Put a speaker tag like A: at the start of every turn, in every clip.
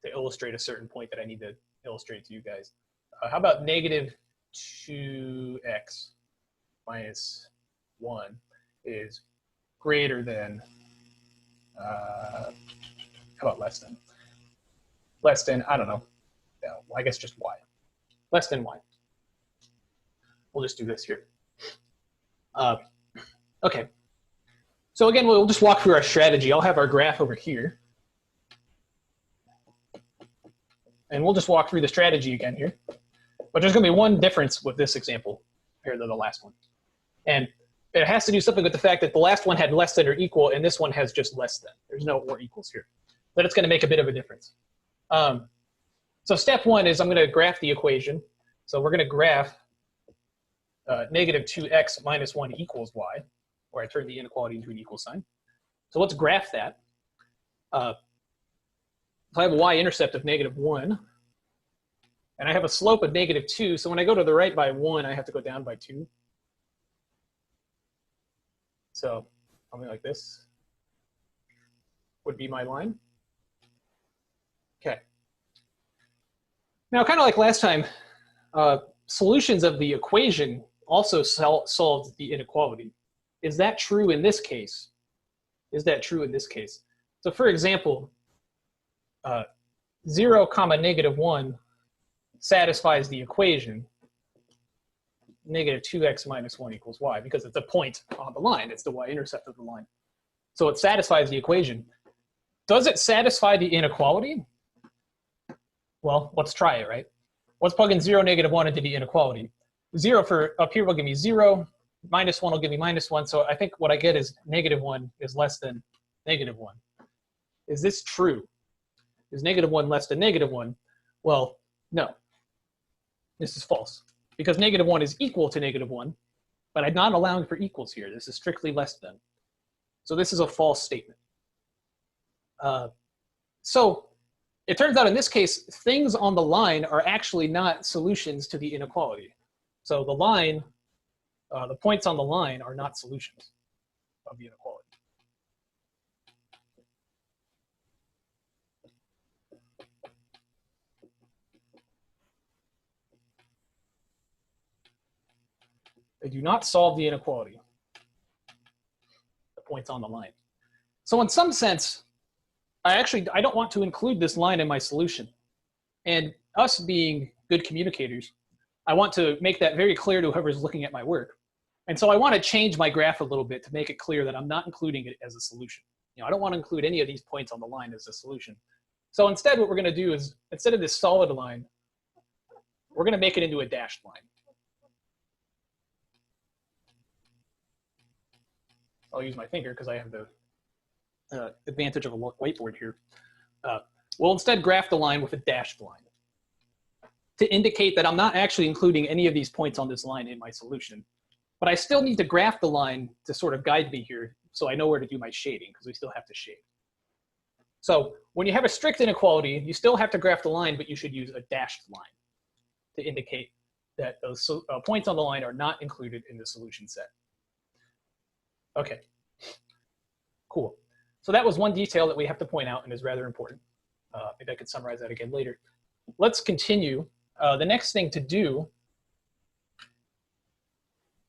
A: to illustrate a certain point that I need to illustrate to you guys. How about negative 2x minus 1 is greater than, how about less than? Less than, I don't know, no, I guess just y. Less than y. We'll just do this here. Okay. So again, we'll just walk through our strategy. I'll have our graph over here. And we'll just walk through the strategy again here. But there's going to be one difference with this example compared to the last one. And it has to do something with the fact that the last one had less than or equal, and this one has just less than. There's no or equals here. But it's going to make a bit of a difference. So step one is I'm going to graph the equation. So we're going to graph negative 2x minus 1 equals y, where I turn the inequality into an equal sign. So let's graph that. So I have a y-intercept of negative 1, and I have a slope of negative 2. So when I go to the right by 1, I have to go down by 2. So something like this would be my line. Okay. Now, kind of like last time, solutions of the equation also solved the inequality. Is that true in this case? Is that true in this case? So for example, 0 comma negative 1 satisfies the equation negative 2x minus 1 equals y, because it's a point on the line. It's the y-intercept of the line. So it satisfies the equation. Does it satisfy the inequality? Well, let's try it, right? Let's plug in 0, negative 1 into the inequality. 0 for up here will give me 0. Minus 1 will give me minus 1. So I think what I get is negative 1 is less than negative 1. Is this true? Is negative 1 less than negative 1? Well, no. This is false. Because negative 1 is equal to negative 1, but I'm not allowing for equals here. This is strictly less than. So this is a false statement. So it turns out in this case, things on the line are actually not solutions to the inequality. So the line, the points on the line are not solutions of the inequality. They do not solve the inequality, the points on the line. So in some sense, I don't want to include this line in my solution. And us being good communicators, I want to make that very clear to whoever's looking at my work. And so I want to change my graph a little bit to make it clear that I'm not including it as a solution. You know, I don't want to include any of these points on the line as a solution. So instead, what we're going to do is, instead of this solid line, we're going to make it into a dashed line. I'll use my finger because I have the advantage of a whiteboard here. We'll instead graph the line with a dashed line to indicate that I'm not actually including any of these points on this line in my solution. But I still need to graph the line to sort of guide me here so I know where to do my shading, because we still have to shade. So when you have a strict inequality, you still have to graph the line, but you should use a dashed line to indicate that those points on the line are not included in the solution set. Okay, cool. So that was one detail that we have to point out and is rather important. Maybe I could summarize that again later. Let's continue. The next thing to do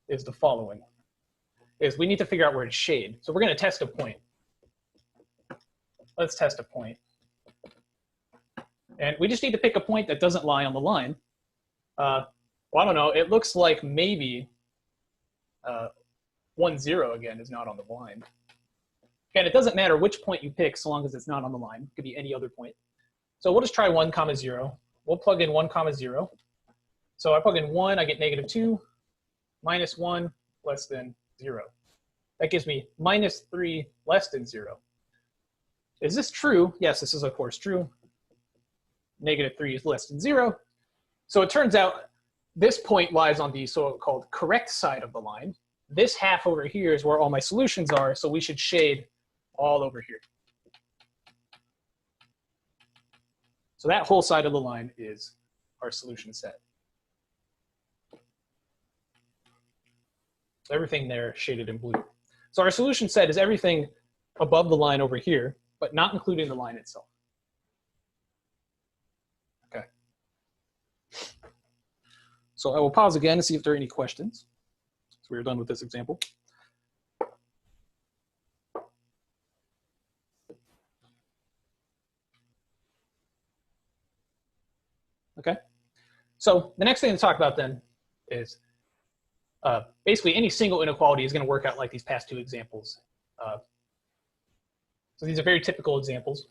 A: is the following. Is we need to figure out where to shade. So we're going to test a point. Let's test a point. And we just need to pick a point that doesn't lie on the line. Well, I don't know. It looks like maybe 1, 0 again is not on the line. And it doesn't matter which point you pick so long as it's not on the line. It could be any other point. So we'll just try 1, 0. We'll plug in 1, 0. So I plug in 1, I get negative 2, minus 1, less than 0. That gives me minus 3, less than 0. Is this true? Yes, this is of course true. Negative 3 is less than 0. So it turns out this point lies on the so-called correct side of the line. This half over here is where all my solutions are, so we should shade all over here. So that whole side of the line is our solution set. So everything there shaded in blue. So our solution set is everything above the line over here, but not including the line itself. So I will pause again to see if there are any questions. So we're done with this example. Okay. So the next thing to talk about then is basically any single inequality is going to work out like these past two examples. So these are very typical examples.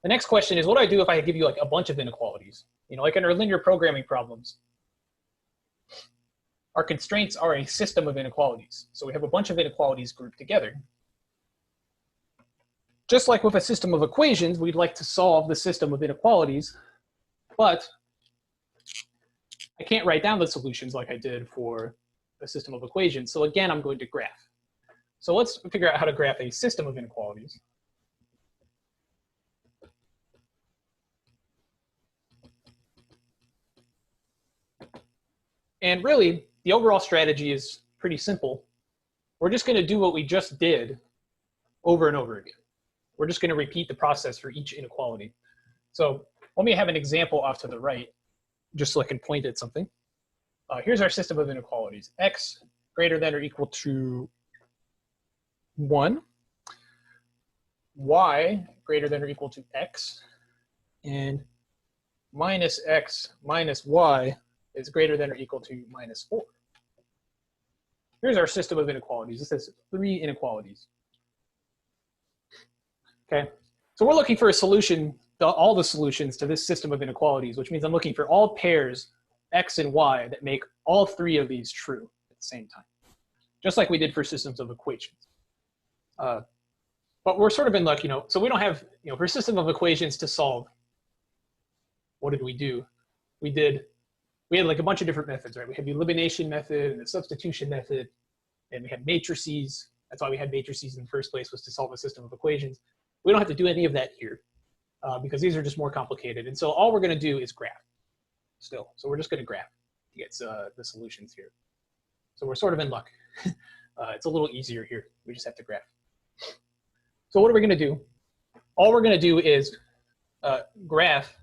A: The next question is, what do I do if I give you like a bunch of inequalities? You know, like in our linear programming problems, our constraints are a system of inequalities. So we have a bunch of inequalities grouped together. Just like with a system of equations, we'd like to solve the system of inequalities, but I can't write down the solutions like I did for a system of equations. So again, I'm going to graph. So let's figure out how to graph a system of inequalities. And really, the overall strategy is pretty simple. We're just going to do what we just did over and over again. We're just going to repeat the process for each inequality. So let me have an example off to the right, just so I can point at something. Here's our system of inequalities. X greater than or equal to 1. Y greater than or equal to X. And minus X minus Y is greater than or equal to minus 4. Here's our system of inequalities. This has 3 inequalities. Okay, so we're looking for a solution, all the solutions to this system of inequalities, which means I'm looking for all pairs X and Y that make all 3 of these true at the same time, just like we did for systems of equations. But we're sort of in luck, you know, so we don't have, you know, for a system of equations to solve, what did we do? We had like a bunch of different methods, right? We had the elimination method and the substitution method, and we had matrices. That's why we had matrices in the first place, was to solve a system of equations. We don't have to do any of that here because these are just more complicated. And so all we're going to do is graph still. So we're just going to graph to get the solutions here. So we're sort of in luck. It's a little easier here. We just have to graph. So what are we going to do? All we're going to do is graph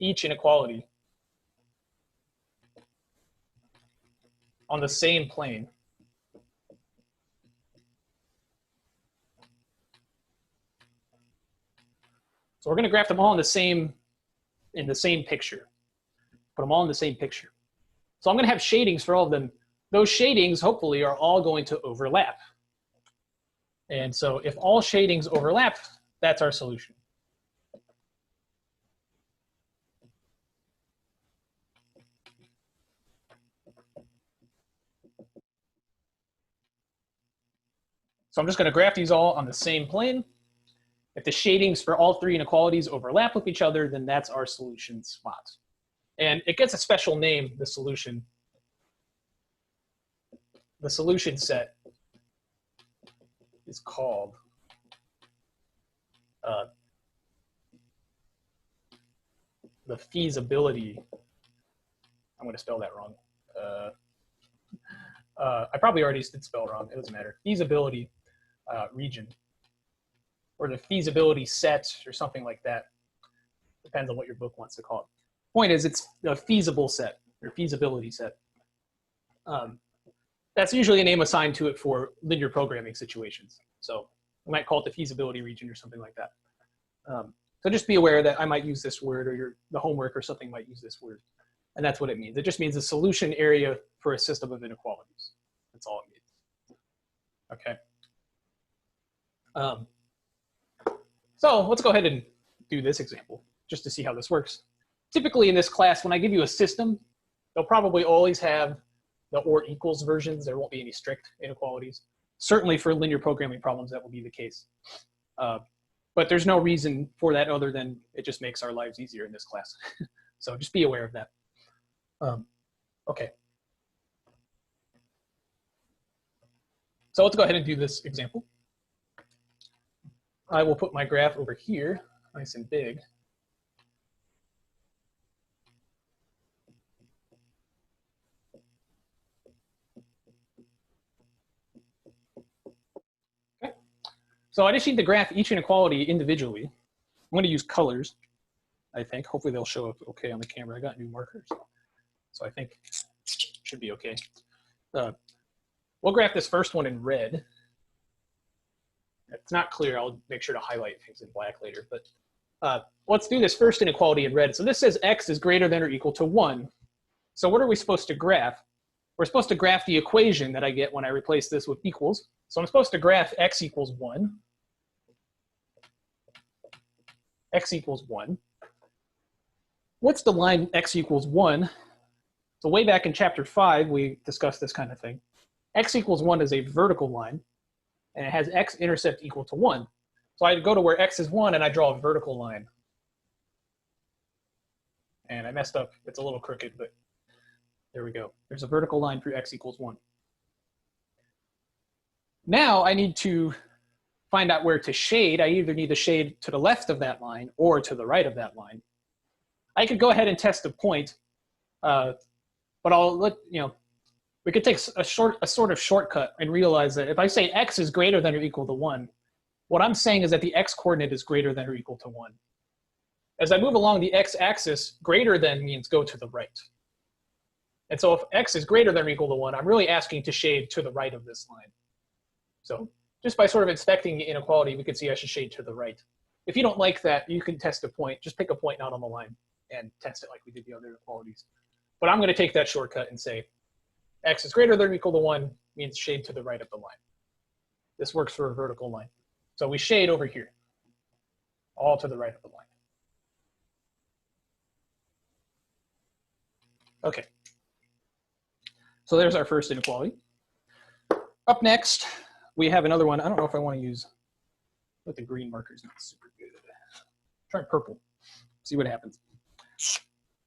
A: each inequality on the same plane. So we're going to graph them all in the same picture. Put them all in the same picture. So I'm going to have shadings for all of them. Those shadings, hopefully, are all going to overlap. And so if all shadings overlap, that's our solution. So I'm just going to graph these all on the same plane. If the shadings for all 3 inequalities overlap with each other, then that's our solution spot. And it gets a special name, the solution. The solution set is called the feasibility. I'm going to spell that wrong. I probably already did spell wrong. It doesn't matter. Feasibility region, or the feasibility set, or something like that. Depends on what your book wants to call it. Point is, it's a feasible set, or feasibility set. That's usually a name assigned to it for linear programming situations. So we might call it the feasibility region or something like that. So just be aware that I might use this word, or the homework or something might use this word. And that's what it means. It just means a solution area for a system of inequalities. That's all it means. Okay. So let's go ahead and do this example just to see how this works. Typically in this class, when I give you a system, they'll probably always have the or equals versions. There won't be any strict inequalities. Certainly for linear programming problems, that will be the case. But there's no reason for that other than it just makes our lives easier in this class. So just be aware of that. Okay. So let's go ahead and do this example. I will put my graph over here, nice and big. Okay. So I just need to graph each inequality individually. I'm going to use colors. I think. Hopefully they'll show up okay on the camera. I got new markers, so I think it should be okay. We'll graph this first one in red. If it's not clear, I'll make sure to highlight things in black later. But let's do this first inequality in red. So this says x is greater than or equal to 1. So what are we supposed to graph? We're supposed to graph the equation that I get when I replace this with equals. So I'm supposed to graph x equals 1. X equals 1. What's the line x equals 1? So way back in chapter 5, we discussed this kind of thing. X equals 1 is a vertical line, and it has x-intercept equal to 1. So I go to where x is 1, and I draw a vertical line. And I messed up. It's a little crooked, but there we go. There's a vertical line through x equals 1. Now I need to find out where to shade. I either need to shade to the left of that line or to the right of that line. I could go ahead and test a point, but I'll let, we could take a sort of shortcut and realize that if I say x is greater than or equal to 1, what I'm saying is that the x-coordinate is greater than or equal to 1. As I move along the x-axis, greater than means go to the right. And so if x is greater than or equal to 1, I'm really asking to shade to the right of this line. So just by sort of inspecting the inequality, we can see I should shade to the right. If you don't like that, you can test a point. Just pick a point not on the line and test it like we did the other inequalities. But I'm going to take that shortcut and say x is greater than or equal to 1 means shade to the right of the line. This works for a vertical line. So we shade over here, all to the right of the line. Okay. So there's our first inequality. Up next, we have another one. I don't know if I want to use, but the green marker is not super good. Try purple, see what happens. Let's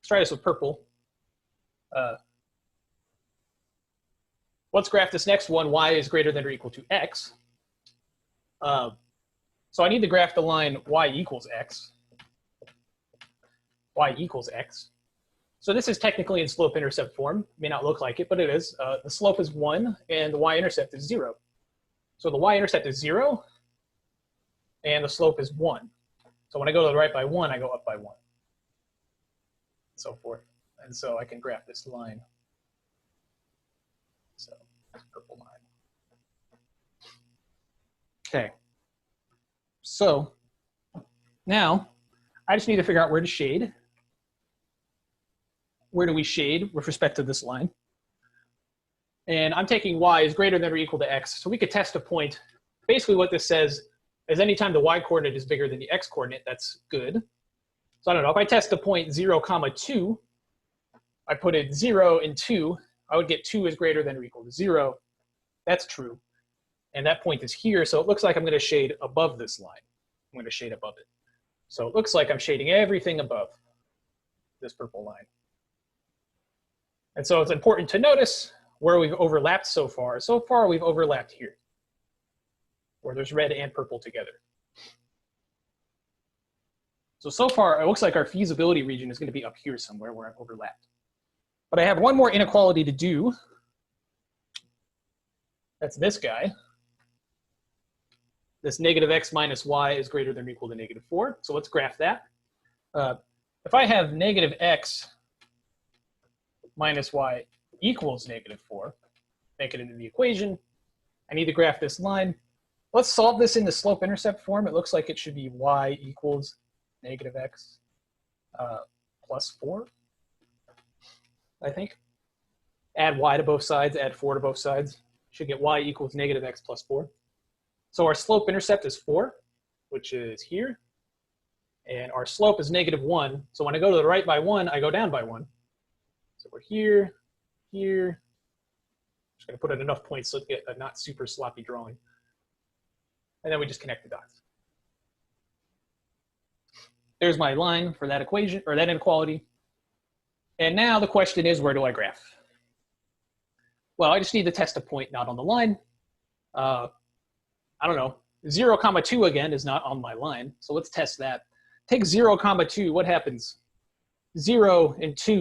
A: try this with purple. Let's graph this next one, y is greater than or equal to x. So I need to graph the line y equals x. Y equals x. So this is technically in slope-intercept form. It may not look like it, but it is. The slope is 1, and the y-intercept is 0. So the y-intercept is 0, and the slope is 1. So when I go to the right by 1, I go up by 1, and so forth. And so I can graph this line. So purple line. Okay. So now I just need to figure out where to shade. Where do we shade with respect to this line? And I'm taking y is greater than or equal to x. So we could test a point. Basically what this says is anytime the y-coordinate is bigger than the x-coordinate, that's good. So I don't know, if I test the point 0, 2, I put in 0 and 2, I would get 2 is greater than or equal to 0. That's true. And that point is here, so it looks like I'm going to shade above this line. I'm going to shade above it. So it looks like I'm shading everything above this purple line. And so it's important to notice where we've overlapped so far. So far, we've overlapped here, where there's red and purple together. So far, it looks like our feasibility region is going to be up here somewhere where I've overlapped. But I have one more inequality to do. That's this guy. This negative x minus y is greater than or equal to negative 4. So let's graph that. If I have negative x minus y equals negative 4, make it into the equation, I need to graph this line. Let's solve this in the slope-intercept form. It looks like it should be y equals negative x plus 4, I think. Add y to both sides, add 4 to both sides. Should get y equals negative x plus 4. So our slope-intercept is 4, which is here. And our slope is negative 1. So when I go to the right by 1, I go down by 1. So we're here, here. I'm just going to put in enough points so to get a not super sloppy drawing. And then we just connect the dots. There's my line for that equation, or that inequality. And now the question is, where do I graph? Well, I just need to test a point not on the line. I don't know. 0, 2 again is not on my line. So let's test that. Take 0, 2. What happens? 0 and 2